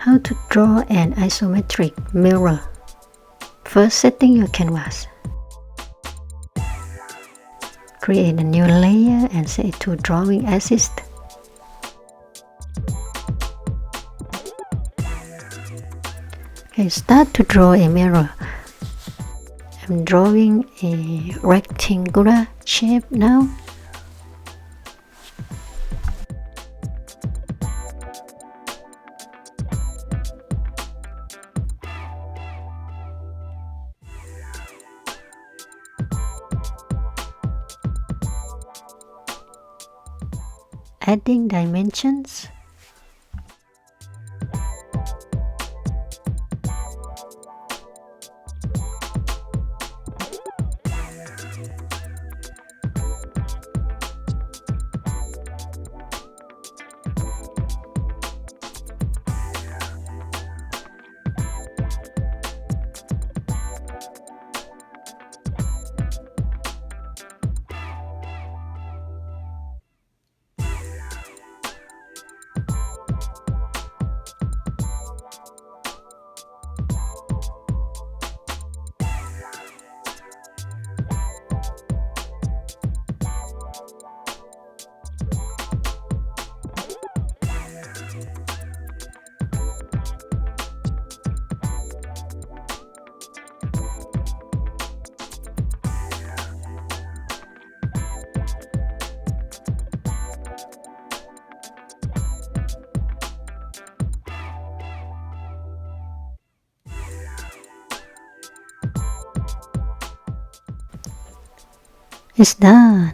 How to draw an isometric mirror. First, setting your canvas. Create a new layer and set it to Drawing Assist. Okay, start to draw a mirror. I'm drawing a rectangular shape now. Adding dimensions. It's done.